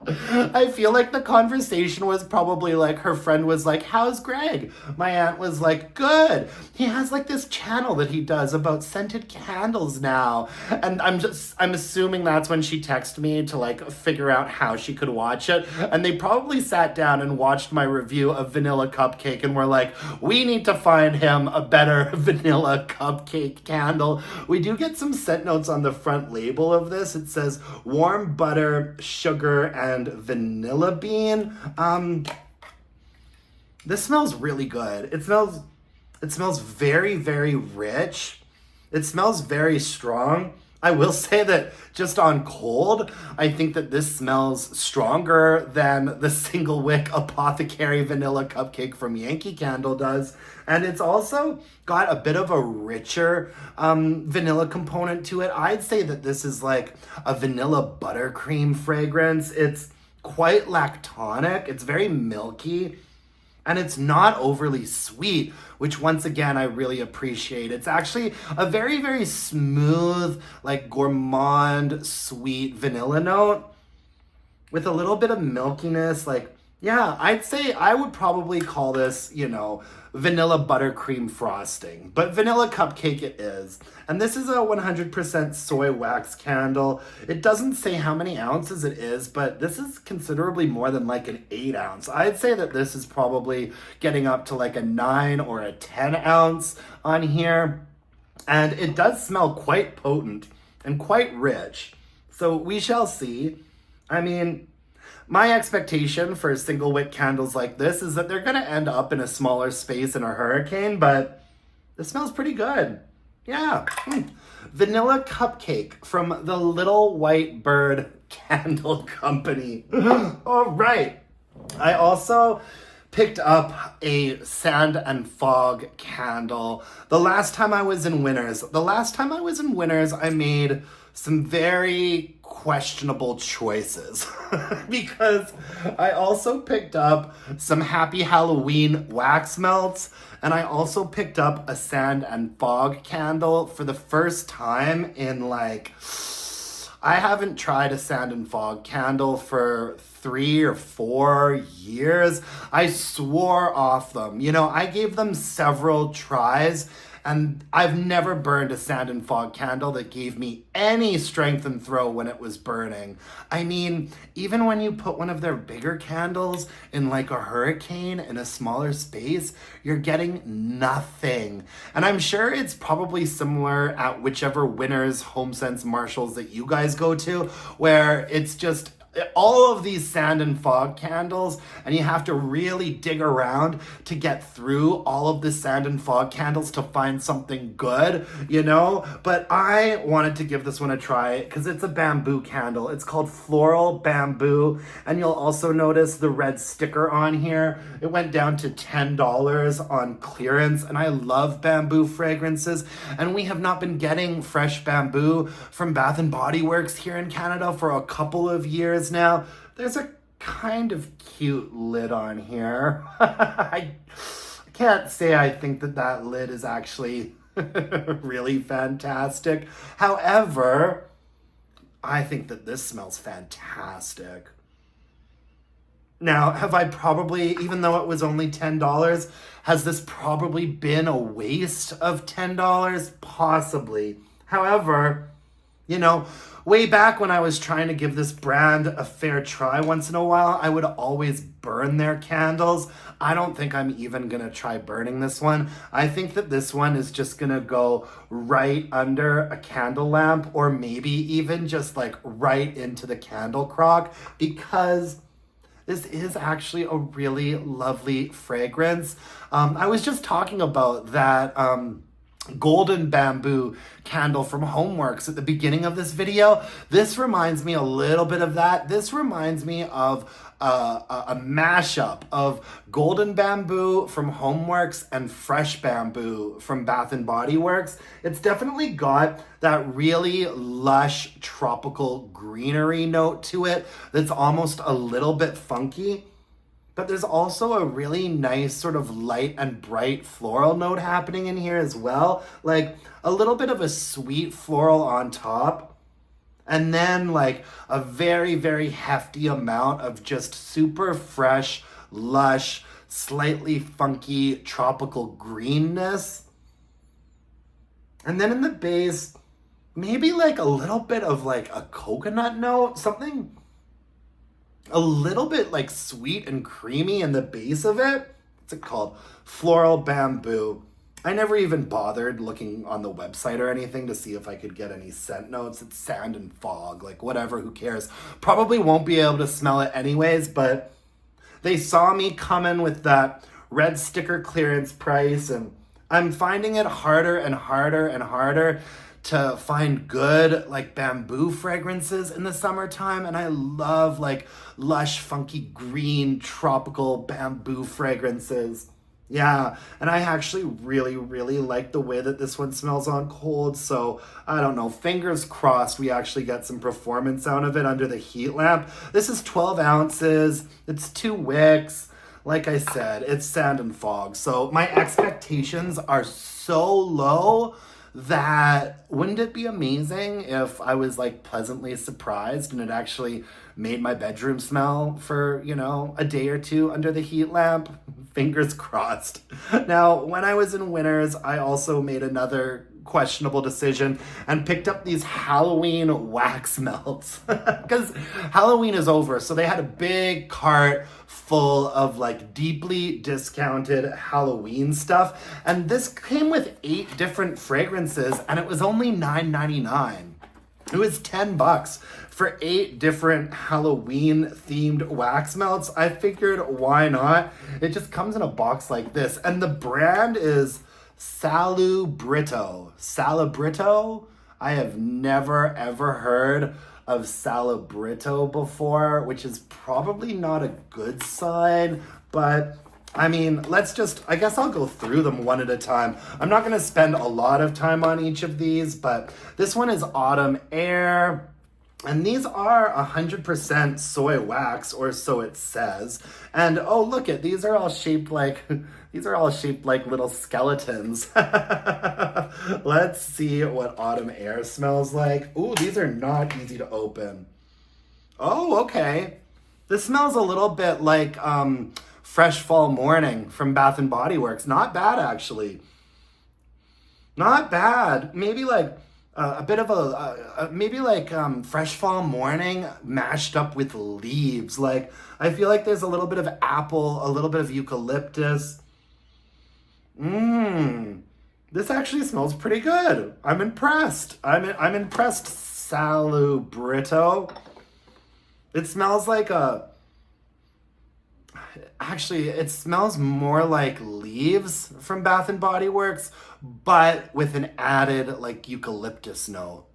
I feel like the conversation was probably like, her friend was like, how's Greg? My aunt was like, good. He has like this channel that he does about scented candles now. And I'm assuming that's when she texted me to like figure out how she could watch it. And they probably sat down and watched my review of Vanilla Cupcake and were like, we need to find him a better Vanilla Cupcake candle. We do get some scent notes on the front label of this. It says warm butter, sugar, and vanilla bean. This smells really good. It smells very, very rich. It smells very strong. I will say that just on cold, I think that this smells stronger than the single wick apothecary vanilla cupcake from Yankee Candle does. And it's also got a bit of a richer vanilla component to it. I'd say that this is like a vanilla buttercream fragrance. It's quite lactonic. It's very milky. And it's not overly sweet, which once again, I really appreciate. It's actually a very, very smooth, like gourmand, sweet vanilla note with a little bit of milkiness. Like, yeah, I'd say I would probably call this, vanilla buttercream frosting, but vanilla cupcake it is. And this is a 100% soy wax candle. It doesn't say how many ounces it is, but this is considerably more than like an 8 ounce. I'd say that this is probably getting up to like a 9 or a 10 ounce on here. And it does smell quite potent and quite rich. So we shall see. I mean, my expectation for single wick candles like this is that they're going to end up in a smaller space in a hurricane, but this smells pretty good. Yeah. Vanilla Cupcake from the Little White Bird Candle Company. All right. I also picked up a sand and fog candle. The last time I was in Winners, I made some very questionable choices because I also picked up some Happy Halloween wax melts, and I also picked up a sand and fog candle for the first time in I haven't tried a sand and fog candle for 3 or 4 years. I swore off them. I gave them several tries, and I've never burned a sand and fog candle that gave me any strength and throw when it was burning. I mean, even when you put one of their bigger candles in like a hurricane in a smaller space, you're getting nothing. And I'm sure it's probably similar at whichever Winners, HomeSense, Marshalls that you guys go to, where it's just all of these sand and fog candles, and you have to really dig around to get through all of the sand and fog candles to find something good, But I wanted to give this one a try because it's a bamboo candle. It's called Floral Bamboo, and you'll also notice the red sticker on here. It went down to $10 on clearance, and I love bamboo fragrances, and we have not been getting fresh bamboo from Bath & Body Works here in Canada for a couple of years now. There's a kind of cute lid on here. I can't say I think that lid is actually really fantastic. However, I think that this smells fantastic. Now, have I probably, even though it was only $10, has this probably been a waste of $10? Possibly. However, way back when I was trying to give this brand a fair try once in a while, I would always burn their candles. I don't think I'm even going to try burning this one. I think that this one is just going to go right under a candle lamp, or maybe even just like right into the candle crock, because this is actually a really lovely fragrance. I was just talking about that golden bamboo candle from Homeworx at the beginning of this video. This reminds me a little bit of that. This reminds me of a mashup of golden bamboo from Homeworx and fresh bamboo from Bath & Body Works. It's definitely got that really lush tropical greenery note to it that's almost a little bit funky. But there's also a really nice sort of light and bright floral note happening in here as well. Like a little bit of a sweet floral on top. And then like a very, very hefty amount of just super fresh, lush, slightly funky tropical greenness. And then in the base, maybe like a little bit of like a coconut note, something a little bit like sweet and creamy in the base of it. What's it called? Floral bamboo. I never even bothered looking on the website or anything to see if I could get any scent notes. It's sand and fog, like whatever, who cares? Probably won't be able to smell it anyways, but they saw me coming with that red sticker clearance price, and I'm finding it harder and harder and harder to find good like bamboo fragrances in the summertime. And I love like lush, funky green, tropical bamboo fragrances. Yeah, and I actually really, really like the way that this one smells on cold. So I don't know, fingers crossed we actually get some performance out of it under the heat lamp. This is 12 ounces. It's 2 wicks. Like I said, it's sand and fog. So my expectations are so low that wouldn't it be amazing if I was like pleasantly surprised and it actually made my bedroom smell for, you know, a day or two under the heat lamp? Fingers crossed. Now, when I was in Winners, I also made another questionable decision and picked up these Halloween wax melts because Halloween is over. So they had a big cart full of like deeply discounted Halloween stuff. And this came with 8 different fragrances and it was only $9.99. It was $10 for 8 different Halloween themed wax melts. I figured why not? It just comes in a box like this. And the brand is Salubrito. Salubrito? I have never ever heard of Salubrito before, which is probably not a good sign, but I mean, I guess I'll go through them one at a time. I'm not gonna spend a lot of time on each of these, but this one is Autumn Air. And these are 100% soy wax, or so it says. And oh, look at, these are all shaped like little skeletons. Let's see what Autumn Air smells like. Ooh, these are not easy to open. Oh, okay. This smells a little bit like Fresh Fall Morning from Bath and Body Works. Not bad, actually. Not bad. Maybe like a bit of maybe like Fresh Fall Morning mashed up with leaves. Like, I feel like there's a little bit of apple, a little bit of eucalyptus. This actually smells pretty good. I'm impressed. I'm impressed, Salubrito. It smells like actually, it smells more like leaves from Bath and Body Works, but with an added like eucalyptus note.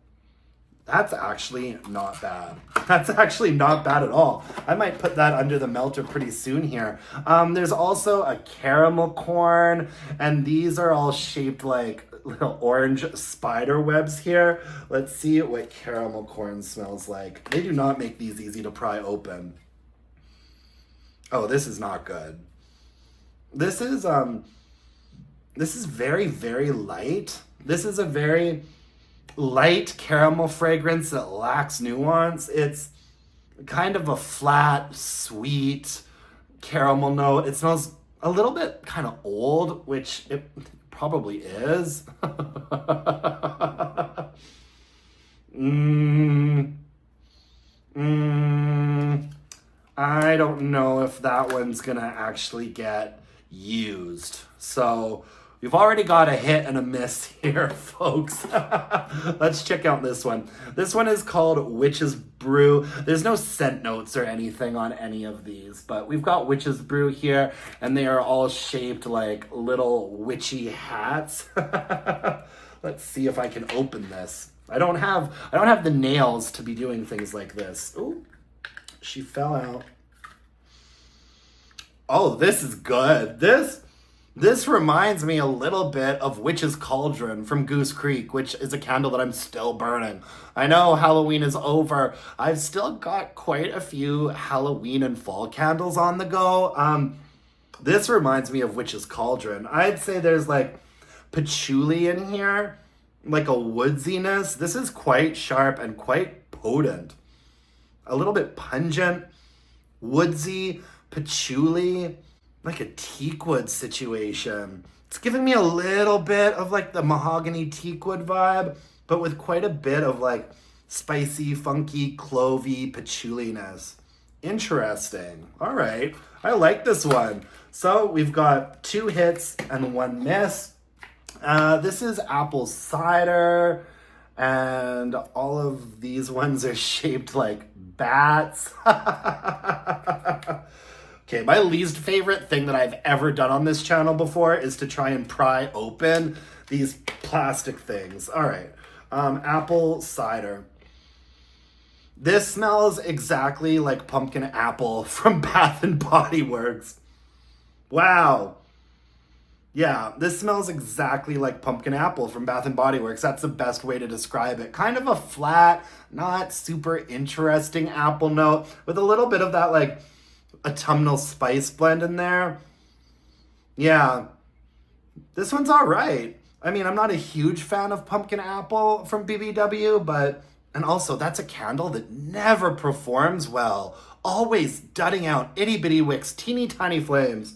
That's actually not bad. That's actually not bad at all. I might put that under the melter pretty soon here. There's also a caramel corn, and these are all shaped like little orange spider webs here. Let's see what caramel corn smells like. They do not make these easy to pry open. Oh, this is not good. This is very, very light. This is a very light caramel fragrance that lacks nuance. It's kind of a flat, sweet caramel note. It smells a little bit kind of old, which it probably is. I don't know if that one's gonna actually get used. So we've already got a hit and a miss here, folks. Let's check out this one. This one is called Witch's Brew. There's no scent notes or anything on any of these, but we've got Witch's Brew here, and they are all shaped like little witchy hats. Let's see if I can open this. I don't have the nails to be doing things like this. Ooh, she fell out. Oh, this is good. This This reminds me a little bit of Witch's Cauldron from Goose Creek, which is a candle that I'm still burning. I know Halloween is over. I've still got quite a few Halloween and fall candles on the go. This reminds me of Witch's Cauldron. I'd say there's like patchouli in here, like a woodsiness. This is quite sharp and quite potent. A little bit pungent, woodsy, patchouli, like a teakwood situation. It's giving me a little bit of like the mahogany teakwood vibe, but with quite a bit of like spicy, funky, clovey patchouliness. Interesting. All right. I like this one. So we've got 2 hits and 1 miss. This is apple cider, and all of these ones are shaped like bats. Okay, my least favorite thing that I've ever done on this channel before is to try and pry open these plastic things. All right, apple cider. This smells exactly like pumpkin apple from Bath and Body Works. Wow. Yeah, this smells exactly like pumpkin apple from Bath and Body Works. That's the best way to describe it. Kind of a flat, not super interesting apple note with a little bit of that like autumnal spice blend in there. Yeah, this one's all right. I mean, I'm not a huge fan of pumpkin apple from BBW, but, and also that's a candle that never performs well. Always dudding out itty bitty wicks, teeny tiny flames.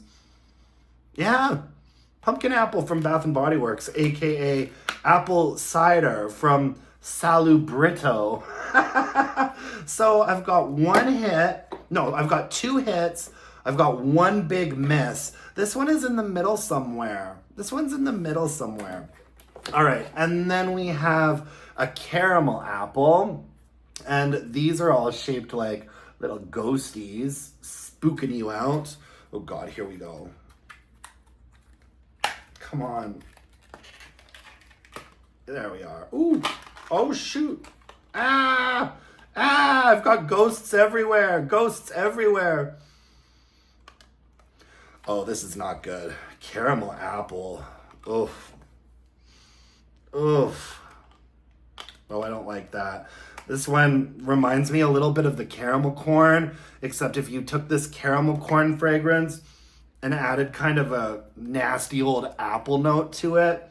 Yeah, pumpkin apple from Bath and Body Works, aka apple cider from Salubrito. So I've got 1 hit. No, I've got 2 hits. I've got 1 big miss. This one is in the middle somewhere. This one's in the middle somewhere. All right, and then we have a caramel apple. And these are all shaped like little ghosties, spooking you out. Oh God, here we go. Come on. There we are. Ooh, oh shoot. Ah, I've got ghosts everywhere. Ghosts everywhere. Oh, this is not good. Caramel apple. Oof. Oof. Oh, I don't like that. This one reminds me a little bit of the caramel corn, except if you took this caramel corn fragrance and added kind of a nasty old apple note to it,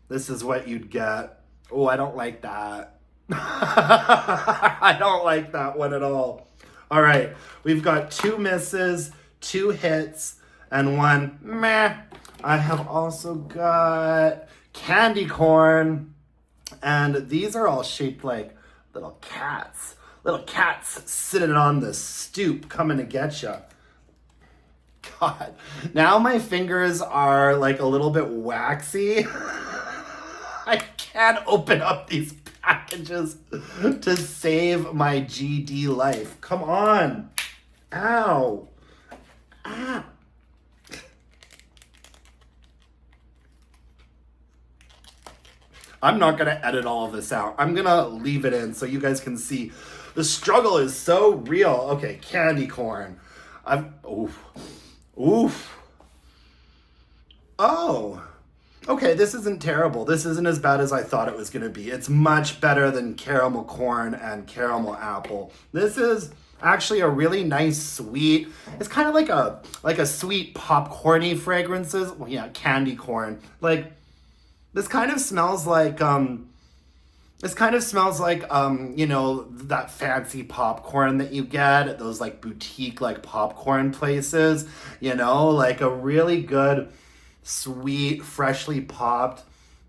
this is what you'd get. Oh, I don't like that. I don't like that one at all. All right, we've got 2 misses, 2 hits, and 1 meh. I have also got candy corn, and these are all shaped like little cats. Little cats sitting on the stoop coming to get you. God, now my fingers are like a little bit waxy. I can't open up these packages to save my GD life. Come on. Ow. Ah. I'm not going to edit all of this out. I'm going to leave it in so you guys can see. The struggle is so real. Okay, candy corn. Oof. Oof. Oh. Okay, this isn't terrible. This isn't as bad as I thought it was going to be. It's much better than caramel corn and caramel apple. This is actually a really nice sweet. It's kind of like a sweet popcorny fragrances. Well, yeah, candy corn. Like this kind of smells like you know, that fancy popcorn that you get at those like boutique like popcorn places, you know, like a really good sweet, freshly popped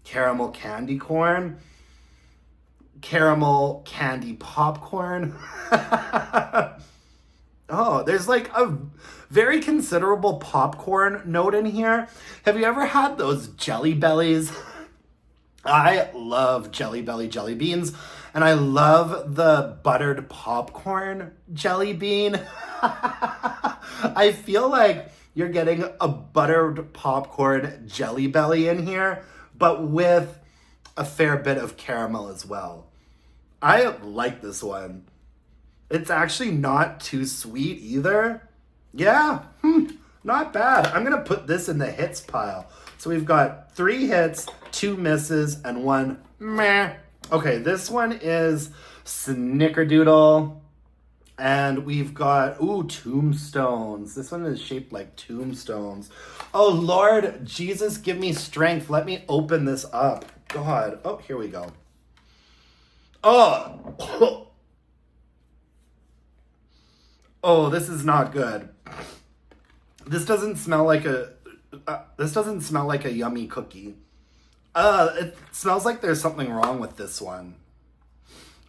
caramel candy corn. Caramel candy popcorn. Oh, there's like a very considerable popcorn note in here. Have you ever had those Jelly Bellies? I love Jelly Belly jelly beans, and I love the buttered popcorn jelly bean. I feel like you're getting a buttered popcorn Jelly Belly in here, but with a fair bit of caramel as well. I like this one. It's actually not too sweet either. Yeah, Not bad. I'm going to put this in the hits pile. So we've got 3 hits, 2 misses, and 1 meh. Okay, this one is Snickerdoodle. And we've got, ooh, tombstones. This one is shaped like tombstones. Oh, Lord, Jesus, give me strength. Let me open this up. God. Oh, here we go. Oh. Oh, this is not good. This doesn't smell like a yummy cookie. It smells like there's something wrong with this one.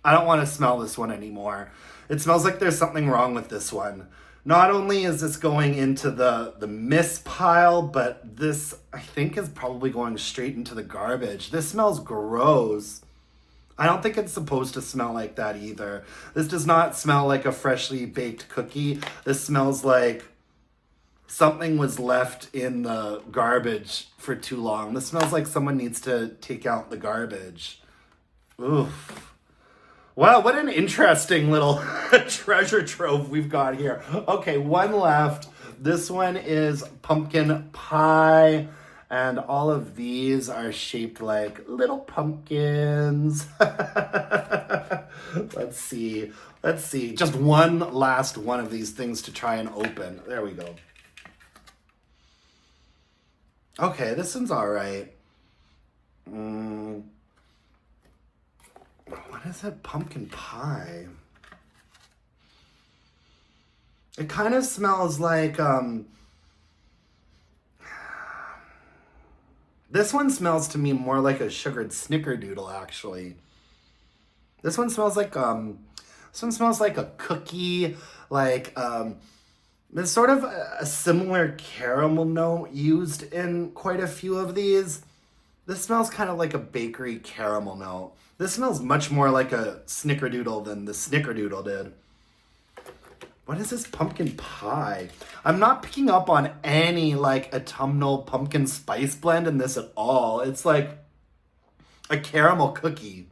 I don't want to smell this one anymore. It smells like there's something wrong with this one. Not only is this going into the miss pile, but this, I think, is probably going straight into the garbage. This smells gross. I don't think it's supposed to smell like that either. This does not smell like a freshly baked cookie. This smells like something was left in the garbage for too long. This smells like someone needs to take out the garbage. Oof. Wow, what an interesting little treasure trove we've got here. Okay, one left. This one is pumpkin pie. And all of these are shaped like little pumpkins. Let's see. Just one last one of these things to try and open. There we go. Okay, this one's all right. What is it? Pumpkin pie. It kind of smells like, this one smells to me more like a sugared snickerdoodle, actually. This one smells like a cookie, like, there's sort of a similar caramel note used in quite a few of these. This smells kind of like a bakery caramel note. This smells much more like a snickerdoodle than the snickerdoodle did. What is this pumpkin pie? I'm not picking up on any like autumnal pumpkin spice blend in this at all. It's like a caramel cookie.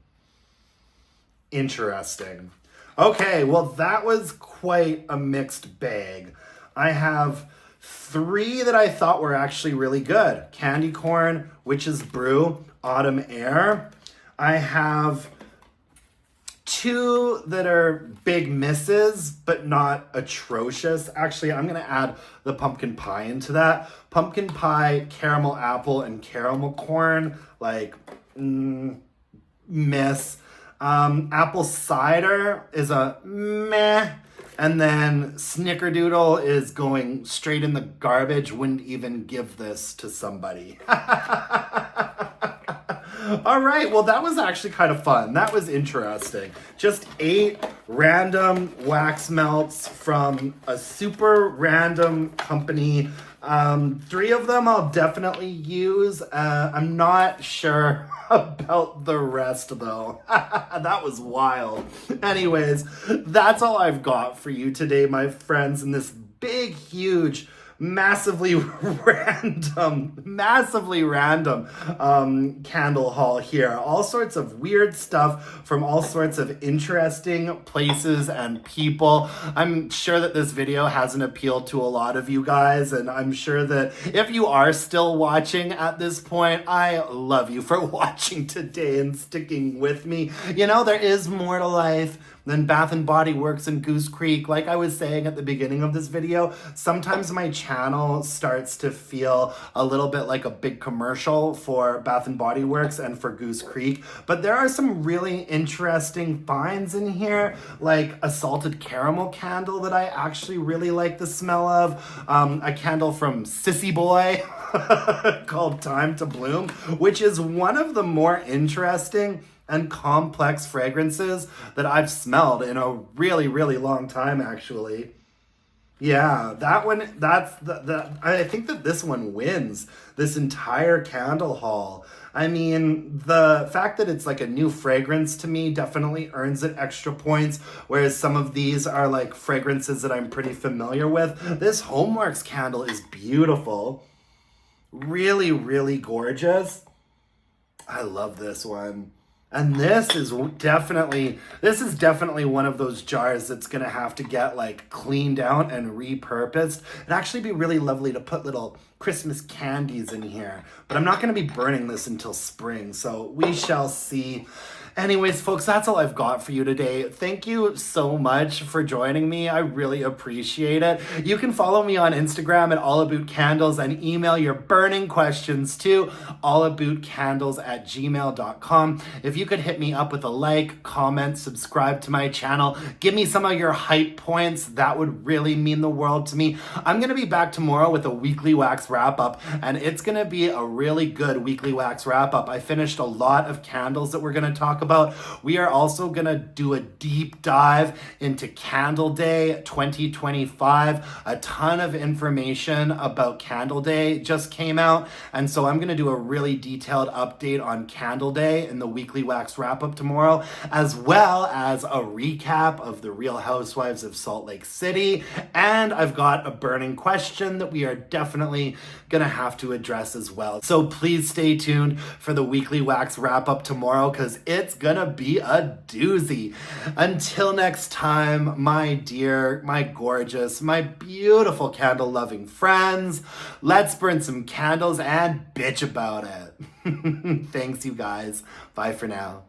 Interesting. Okay, well that was quite a mixed bag. I have 3 that I thought were actually really good. Candy corn, witch's brew, autumn air. I have 2 that are big misses, but not atrocious. Actually, I'm going to add the pumpkin pie into that. Pumpkin pie, caramel apple, and caramel corn, like, miss. Apple cider is a meh. And then snickerdoodle is going straight in the garbage. Wouldn't even give this to somebody. All right, well, that was actually kind of fun. That was interesting. Just 8 random wax melts from a super random company. 3 of them I'll definitely use. I'm not sure about the rest, though. That was wild. Anyways, that's all I've got for you today, my friends, in this big, huge, massively random candle haul here. All sorts of weird stuff from all sorts of interesting places and people. I'm sure that this video has an appeal to a lot of you guys, and I'm sure that if you are still watching at this point, I love you for watching today and sticking with me. You know, there is more to life than Bath & Body Works and Goose Creek. Like I was saying at the beginning of this video, sometimes my channel starts to feel a little bit like a big commercial for Bath & Body Works and for Goose Creek, but there are some really interesting finds in here, like a salted caramel candle that I actually really like the smell of, a candle from Sissy Boy called Time to Bloom, which is one of the more interesting and complex fragrances that I've smelled in a really, really long time, actually. Yeah, that one, I think that this one wins this entire candle haul. I mean, the fact that it's like a new fragrance to me definitely earns it extra points, whereas some of these are like fragrances that I'm pretty familiar with. This Homeworx candle is beautiful. Really, really gorgeous. I love this one. And this is definitely one of those jars that's gonna have to get like cleaned out and repurposed. It'd actually be really lovely to put little Christmas candies in here, but I'm not gonna be burning this until spring, so we shall see. Anyways, folks, that's all I've got for you today. Thank you so much for joining me. I really appreciate it. You can follow me on Instagram at allabootcandles and email your burning questions to allabootcandles@gmail.com. If you could hit me up with a like, comment, subscribe to my channel, give me some of your hype points, that would really mean the world to me. I'm going to be back tomorrow with a weekly wax wrap up, and it's going to be a really good weekly wax wrap up. I finished a lot of candles that we're going to talk about. We are also gonna do a deep dive into Candle Day 2025. A ton of information about Candle Day just came out, and so I'm gonna do a really detailed update on Candle Day in the weekly wax wrap up tomorrow, as well as a recap of the Real Housewives of Salt Lake City. And I've got a burning question that we are definitely gonna have to address as well. So please stay tuned for the weekly wax wrap up tomorrow, because it's gonna be a doozy. Until next time, my dear, my gorgeous, my beautiful candle loving friends, let's burn some candles and bitch about it. Thanks, you guys. Bye for now.